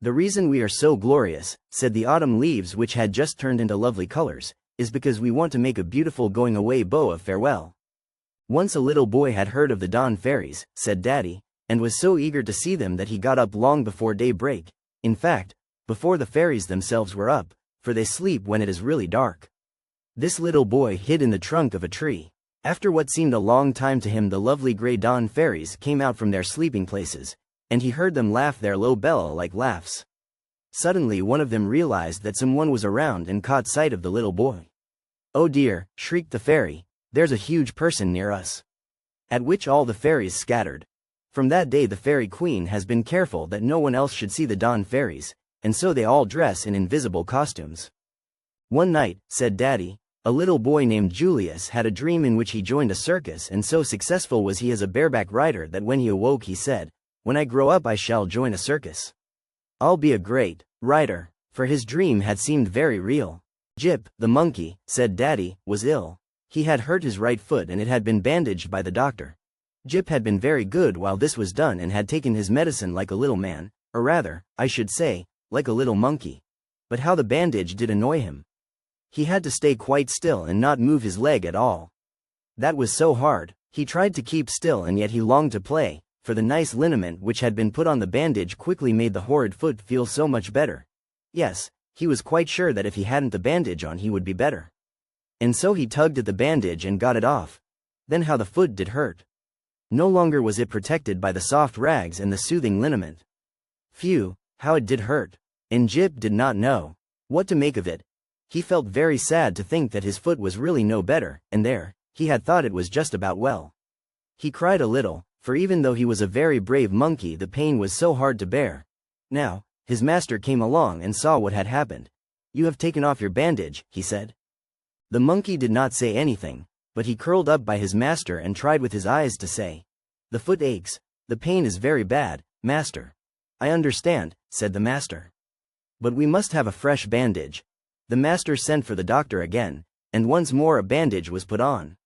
The reason we are so glorious, said the autumn leaves which had just turned into lovely colors, is because we want to make a beautiful going-away bow of farewell. Once a little boy had heard of the dawn fairies, said Daddy, and was so eager to see them that he got up long before daybreak, in fact, before the fairies themselves were up, for they sleep when it is really dark. This little boy hid in the trunk of a tree. After what seemed a long time to him, the lovely gray dawn fairies came out from their sleeping places, and he heard them laugh their low bell-like laughs. Suddenly one of them realized that someone was around and caught sight of the little boy. "Oh dear," shrieked the fairy, "there's a huge person near us." At which all the fairies scattered. From that day the fairy queen has been careful that no one else should see the dawn fairies, and so they all dress in invisible costumes. One night, said Daddy, a little boy named Julius had a dream in which he joined a circus, and so successful was he as a bareback rider that when he awoke he said, "When I grow up I shall join a circus. I'll be a great rider," for his dream had seemed very real. Gyp, the monkey, said Daddy, was ill. He had hurt his right foot and it had been bandaged by the doctor. Gyp had been very good while this was done and had taken his medicine like a little man, or rather, I should say, like a little monkey. But how the bandage did annoy him. He had to stay quite still and not move his leg at all. That was so hard. He tried to keep still and yet he longed to play, for the nice liniment which had been put on the bandage quickly made the horrid foot feel so much better. Yes, he was quite sure that if he hadn't the bandage on he would be better. And so he tugged at the bandage and got it off. Then how the foot did hurt. No longer was it protected by the soft rags and the soothing liniment. Phew, how it did hurt. And Gyp did not know what to make of it. He felt very sad to think that his foot was really no better, and there, he had thought it was just about well. He cried a little, for even though he was a very brave monkey the pain was so hard to bear. Now, his master came along and saw what had happened. "You have taken off your bandage," he said. The monkey did not say anything, but he curled up by his master and tried with his eyes to say, "The foot aches. The pain is very bad, master." "I understand," said the master. "But we must have a fresh bandage." The master sent for the doctor again, and once more a bandage was put on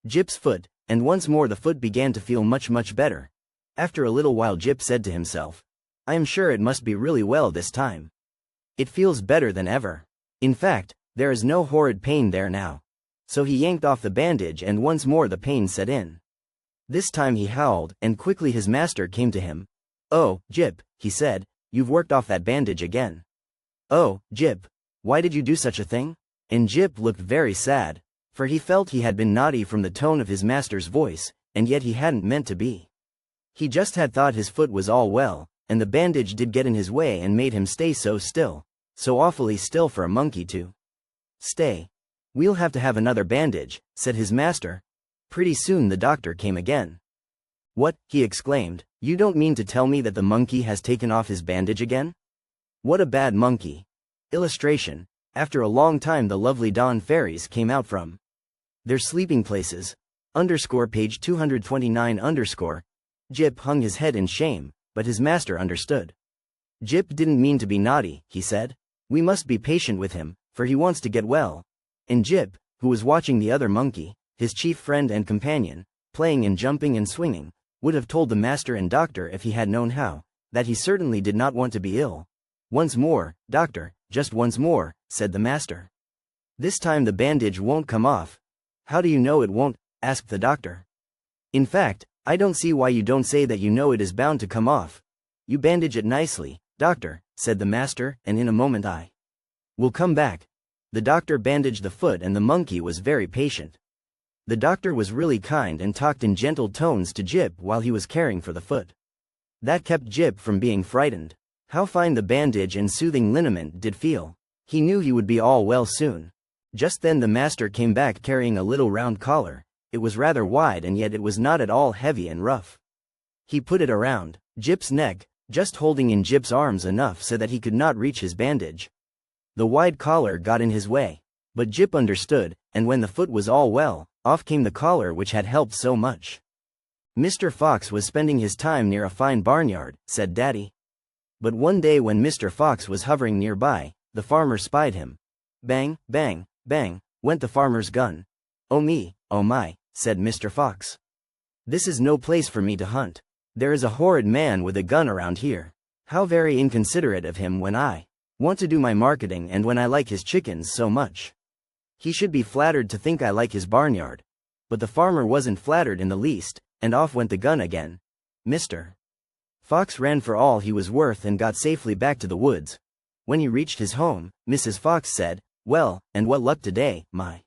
Gyp's foot, and once more the foot began to feel much better. After a little while Gyp said to himself, "I am sure it must be really well this time. It feels better than ever. In fact, there is no horrid pain there now." So he yanked off the bandage and once more the pain set in. This time he howled, and quickly his master came to him. "Oh, Gyp," he said, "you've worked off that bandage again." "Oh, Gyp, why did you do such a thing?" And Gyp looked very sad, for he felt he had been naughty from the tone of his master's voice, and yet he hadn't meant to be. He just had thought his foot was all well, and the bandage did get in his way and made him stay so still, so awfully still for a monkey to stay. "We'll have to have another bandage," said his master. Pretty soon the doctor came again. "What?" he exclaimed, "you don't mean to tell me that the monkey has taken off his bandage again? What a bad monkey." Illustration. After a long time the lovely dawn fairies came out from their sleeping places. Page 229 Gyp hung his head in shame, but his master understood. "Gyp didn't mean to be naughty," he said. "We must be patient with him, for he wants to get well." And Gyp, who was watching the other monkey, his chief friend and companion, playing and jumping and swinging, would have told the master and doctor if he had known how, that he certainly did not want to be ill. "Once more, doctor, just once more," said the master. "This time the bandage won't come off." "How do you know it won't?" asked the doctor. "In fact, I don't see why you don't say that you know it is bound to come off. You bandage it nicely, doctor," said the master, "and in a moment I will come back." The doctor bandaged the foot and the monkey was very patient. The doctor was really kind and talked in gentle tones to Gyp while he was caring for the foot. That kept Gyp from being frightened. How fine the bandage and soothing liniment did feel. He knew he would be all well soon. Just then the master came back carrying a little round collar. It was rather wide and yet it was not at all heavy and rough. He put it around Gyp's neck, just holding in Gyp's arms enough so that he could not reach his bandage. The wide collar got in his way. But Gyp understood, and when the foot was all well, off came the collar which had helped so much. "Mr. Fox was spending his time near a fine barnyard," said Daddy. But one day when Mr. Fox was hovering nearby, the farmer spied him. Bang, bang, bang, went the farmer's gun. "Oh me, oh my," said Mr. Fox. "This is no place for me to hunt. There is a horrid man with a gun around here. How very inconsiderate of him when I want to do my marketing and when I like his chickens so much. He should be flattered to think I like his barnyard. But the farmer wasn't flattered in the least, and off went the gun again. Mr. Fox ran for all he was worth and got safely back to the woods. When he reached his home, Mrs. Fox said, "Well, and what luck today, my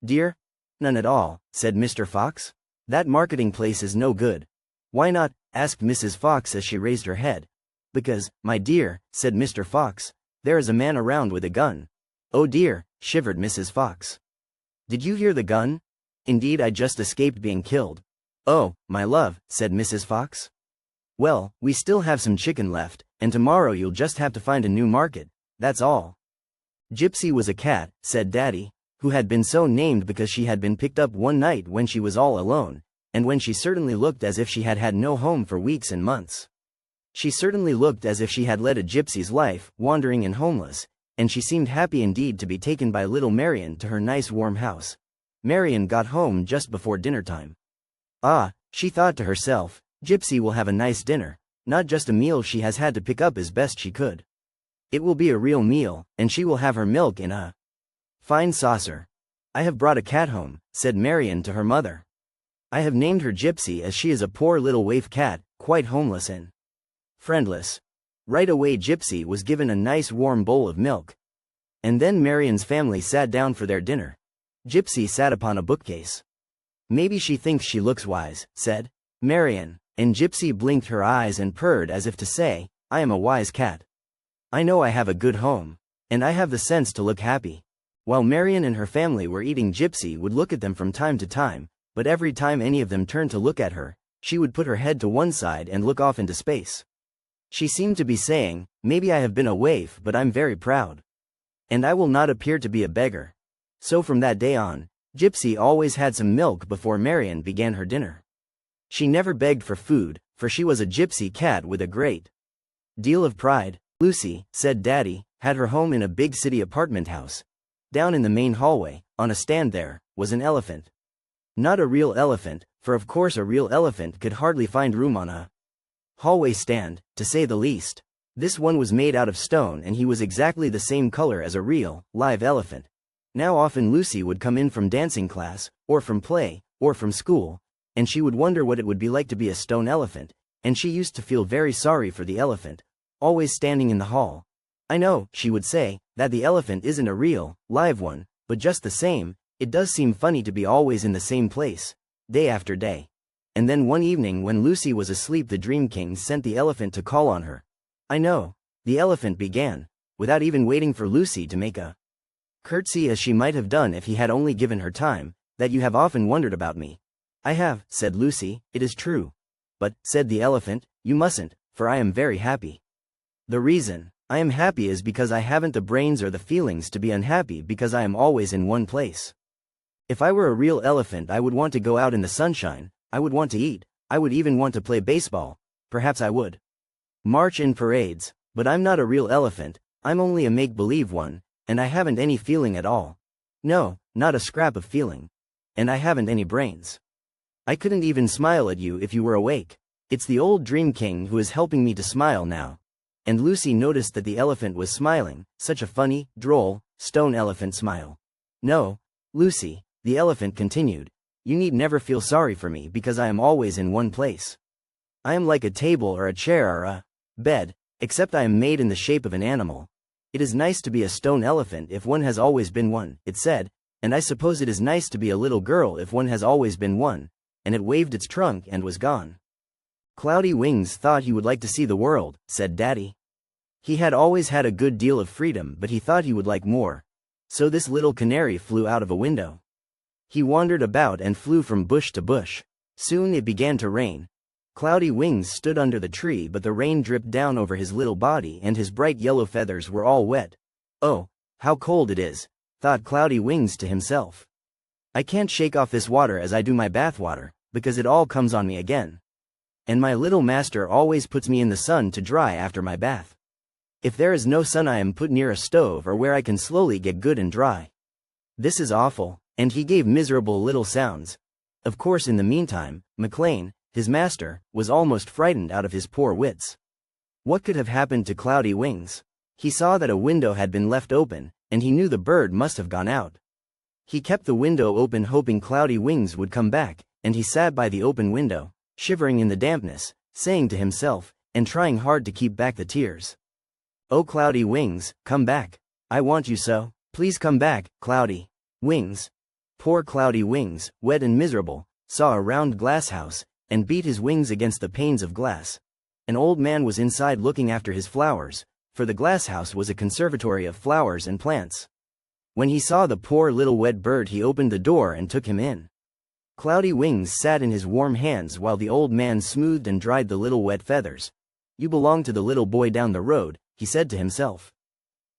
dear?" "None at all," said Mr. Fox. "That marketing place is no good." "Why not?" asked Mrs. Fox as she raised her head. "Because, my dear," said Mr. Fox, "there is a man around with a gun." "Oh dear," shivered Mrs. Fox. "Did you hear the gun?" "Indeed, I just escaped being killed." "Oh, my love," said Mrs. Fox. "Well, we still have some chicken left, and tomorrow you'll just have to find a new market, that's all." Gypsy was a cat, said Daddy, who had been so named because she had been picked up one night when she was all alone, and when she certainly looked as if she had had no home for weeks and months. She certainly looked as if she had led a gypsy's life, wandering and homeless, and she seemed happy indeed to be taken by little Marion to her nice warm house. Marion got home just before dinner time. Ah, she thought to herself, Gypsy will have a nice dinner, not just a meal she has had to pick up as best she could. It will be a real meal, and she will have her milk in a fine saucer. "I have brought a cat home," said Marion to her mother. "I have named her Gypsy as she is a poor little waif cat, quite homeless and friendless." Right away Gypsy was given a nice warm bowl of milk. And then Marion's family sat down for their dinner. Gypsy sat upon a bookcase. "Maybe she thinks she looks wise," said Marion, and Gypsy blinked her eyes and purred as if to say, "I am a wise cat. I know I have a good home, and I have the sense to look happy." While Marion and her family were eating, Gypsy would look at them from time to time, but every time any of them turned to look at her, she would put her head to one side and look off into space. She seemed to be saying, "Maybe I have been a waif, but I'm very proud. And I will not appear to be a beggar." So from that day on, Gypsy always had some milk before Marion began her dinner. She never begged for food, for she was a gypsy cat with a great deal of pride. Lucy, said Daddy, had her home in a big city apartment house. Down in the main hallway, on a stand there, was an elephant. Not a real elephant, for of course a real elephant could hardly find room on a hallway stand, to say the least. This one was made out of stone and he was exactly the same color as a real, live elephant. Now often Lucy would come in from dancing class, or from play, or from school, and she would wonder what it would be like to be a stone elephant, and she used to feel very sorry for the elephant, always standing in the hall. "I know," she would say, "that the elephant isn't a real, live one, but just the same, it does seem funny to be always in the same place, day after day." And then one evening when Lucy was asleep, the Dream King sent the elephant to call on her. "I know," the elephant began, without even waiting for Lucy to make a curtsy as she might have done if he had only given her time, "that you have often wondered about me." "I have," said Lucy, "it is true. But," said the elephant, "you mustn't, for I am very happy. The reason I am happy is because I haven't the brains or the feelings to be unhappy because I am always in one place. If I were a real elephant I would want to go out in the sunshine, I would want to eat, I would even want to play baseball, perhaps I would march in parades, but I'm not a real elephant, I'm only a make-believe one, and I haven't any feeling at all. No, not a scrap of feeling. And I haven't any brains. I couldn't even smile at you if you were awake. It's the old Dream King who is helping me to smile now." And Lucy noticed that the elephant was smiling, such a funny, droll, stone elephant smile. "No, Lucy," the elephant continued, "you need never feel sorry for me because I am always in one place. I am like a table or a chair or a bed, except I am made in the shape of an animal. It is nice to be a stone elephant if one has always been one," it said, "and I suppose it is nice to be a little girl if one has always been one," and it waved its trunk and was gone. "Cloudy Wings thought he would like to see the world," said Daddy. "He had always had a good deal of freedom, but he thought he would like more. So this little canary flew out of a window. He wandered about and flew from bush to bush. Soon it began to rain. Cloudy Wings stood under the tree, but the rain dripped down over his little body and his bright yellow feathers were all wet. Oh, how cold it is," thought Cloudy Wings to himself. "I can't shake off this water as I do my bath water, because it all comes on me again. And my little master always puts me in the sun to dry after my bath. If there is no sun I am put near a stove or where I can slowly get good and dry. This is awful," and he gave miserable little sounds. Of course in the meantime, McLean, his master, was almost frightened out of his poor wits. What could have happened to Cloudy Wings? He saw that a window had been left open, and he knew the bird must have gone out. He kept the window open hoping Cloudy Wings would come back, and he sat by the open window, shivering in the dampness, saying to himself, and trying hard to keep back the tears. "Oh Cloudy Wings, come back. I want you so. Please come back, Cloudy Wings." Poor Cloudy Wings, wet and miserable, saw a round glass house, and beat his wings against the panes of glass. An old man was inside looking after his flowers, for the glass house was a conservatory of flowers and plants. When he saw the poor little wet bird, he opened the door and took him in. Cloudy Wings sat in his warm hands while the old man smoothed and dried the little wet feathers. "You belong to the little boy down the road," he said to himself.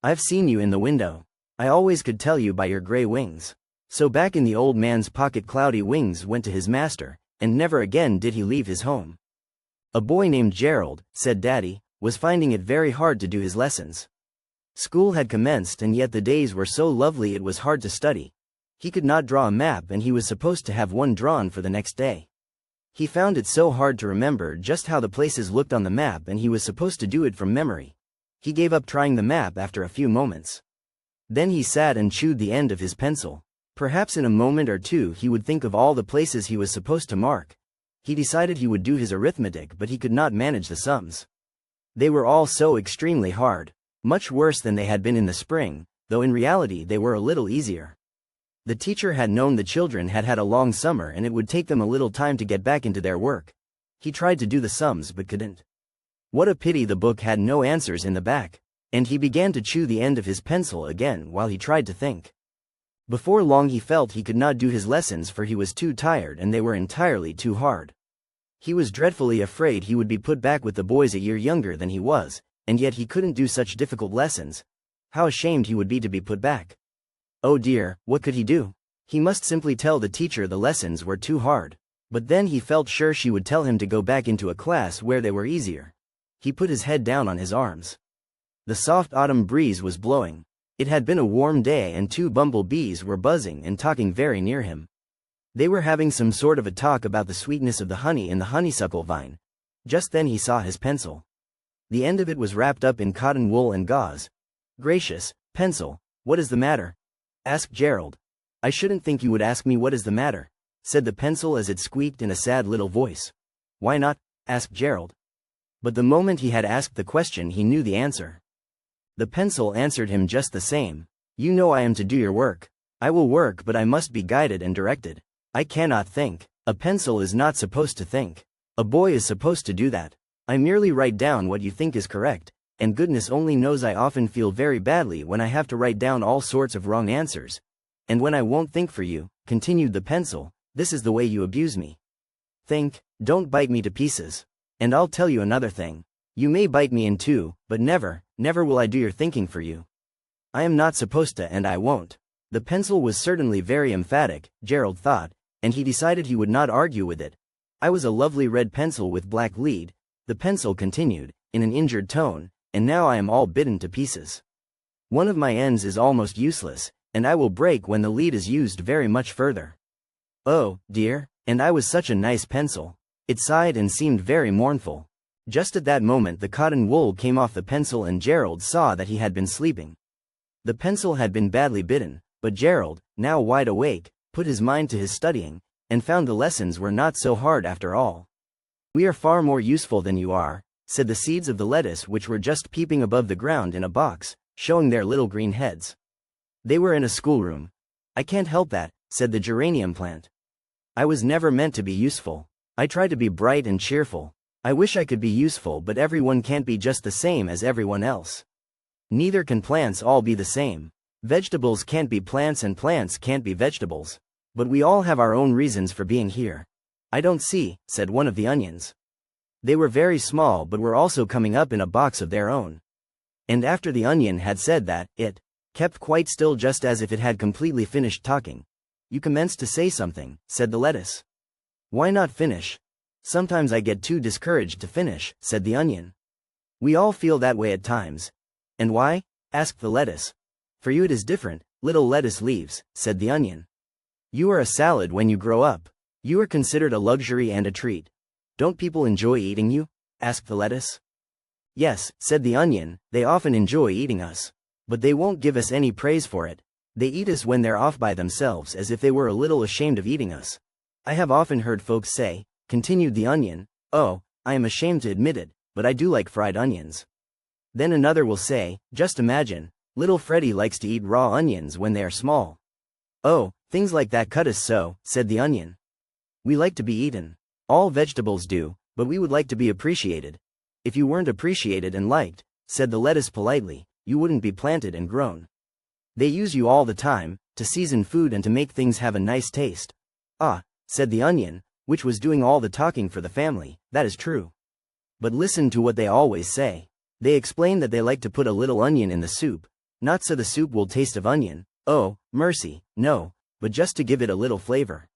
"I've seen you in the window. I always could tell you by your gray wings." So back in the old man's pocket Cloudy Wings went to his master, and never again did he leave his home. A boy named Gerald, said Daddy, was finding it very hard to do his lessons. School had commenced and yet the days were so lovely it was hard to study. He could not draw a map and he was supposed to have one drawn for the next day. He found it so hard to remember just how the places looked on the map and he was supposed to do it from memory. He gave up trying the map after a few moments. Then he sat and chewed the end of his pencil. Perhaps in a moment or two he would think of all the places he was supposed to mark. He decided he would do his arithmetic, but he could not manage the sums. They were all so extremely hard, much worse than they had been in the spring, though in reality they were a little easier. The teacher had known the children had had a long summer and it would take them a little time to get back into their work. He tried to do the sums but couldn't. What a pity the book had no answers in the back, and he began to chew the end of his pencil again while he tried to think. Before long he felt he could not do his lessons for he was too tired and they were entirely too hard. He was dreadfully afraid he would be put back with the boys a year younger than he was, and yet he couldn't do such difficult lessons. How ashamed he would be to be put back. Oh dear, what could he do? He must simply tell the teacher the lessons were too hard. But then he felt sure she would tell him to go back into a class where they were easier. He put his head down on his arms. The soft autumn breeze was blowing. It had been a warm day and 2 bumblebees were buzzing and talking very near him. They were having some sort of a talk about the sweetness of the honey in the honeysuckle vine. Just then he saw his pencil. The end of it was wrapped up in cotton wool and gauze. "Gracious, pencil, what is the matter?" asked Gerald. "I shouldn't think you would ask me what is the matter," said the pencil as it squeaked in a sad little voice. "Why not?" asked Gerald. But the moment he had asked the question he knew the answer. The pencil answered him just the same. "You know I am to do your work. I will work, but I must be guided and directed. I cannot think. A pencil is not supposed to think. A boy is supposed to do that. I merely write down what you think is correct, and goodness only knows I often feel very badly when I have to write down all sorts of wrong answers. And when I won't think for you," continued the pencil, "this is the way you abuse me. Think, don't bite me to pieces. And I'll tell you another thing. You may bite me in two, but never, never will I do your thinking for you. I am not supposed to and I won't." The pencil was certainly very emphatic, Gerald thought, and he decided he would not argue with it. "I was a lovely red pencil with black lead," the pencil continued, in an injured tone, "and now I am all bitten to pieces. One of my ends is almost useless, and I will break when the lead is used very much further. Oh, dear, and I was such a nice pencil." It sighed and seemed very mournful. Just at that moment the cotton wool came off the pencil and Gerald saw that he had been sleeping. The pencil had been badly bitten, but Gerald, now wide awake, put his mind to his studying, and found the lessons were not so hard after all. "We are far more useful than you are," said the seeds of the lettuce which were just peeping above the ground in a box, showing their little green heads. They were in a schoolroom. "I can't help that," said the geranium plant. "I was never meant to be useful. I try to be bright and cheerful. I wish I could be useful, but everyone can't be just the same as everyone else. Neither can plants all be the same. Vegetables can't be plants and plants can't be vegetables. But we all have our own reasons for being here." "I don't see," said one of the onions. They were very small but were also coming up in a box of their own. And after the onion had said that, it kept quite still just as if it had completely finished talking. "You commenced to say something," said the lettuce. "Why not finish?" "Sometimes I get too discouraged to finish," said the onion. "We all feel that way at times." "And why?" asked the lettuce. "For you it is different, little lettuce leaves," said the onion. "You are a salad when you grow up. You are considered a luxury and a treat. Don't people enjoy eating you?" asked the lettuce. Yes, said the onion, they often enjoy eating us. But they won't give us any praise for it. They eat us when they're off by themselves as if they were a little ashamed of eating us. I have often heard folks say, continued the onion, oh, I am ashamed to admit it, but I do like fried onions. Then another will say, just imagine, little Freddy likes to eat raw onions when they are small. Oh, things like that cut us so, said the onion. We like to be eaten. All vegetables do, but we would like to be appreciated. If you weren't appreciated and liked, said the lettuce politely, you wouldn't be planted and grown. They use you all the time, to season food and to make things have a nice taste. Ah, said the onion, which was doing all the talking for the family, that is true. But listen to what they always say. They explain that they like to put a little onion in the soup, not so the soup will taste of onion, oh, mercy, no, but just to give it a little flavor.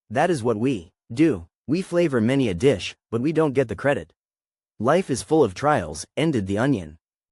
That is what we do. We flavor many a dish, but we don't get the credit. Life is full of trials, ended the onion.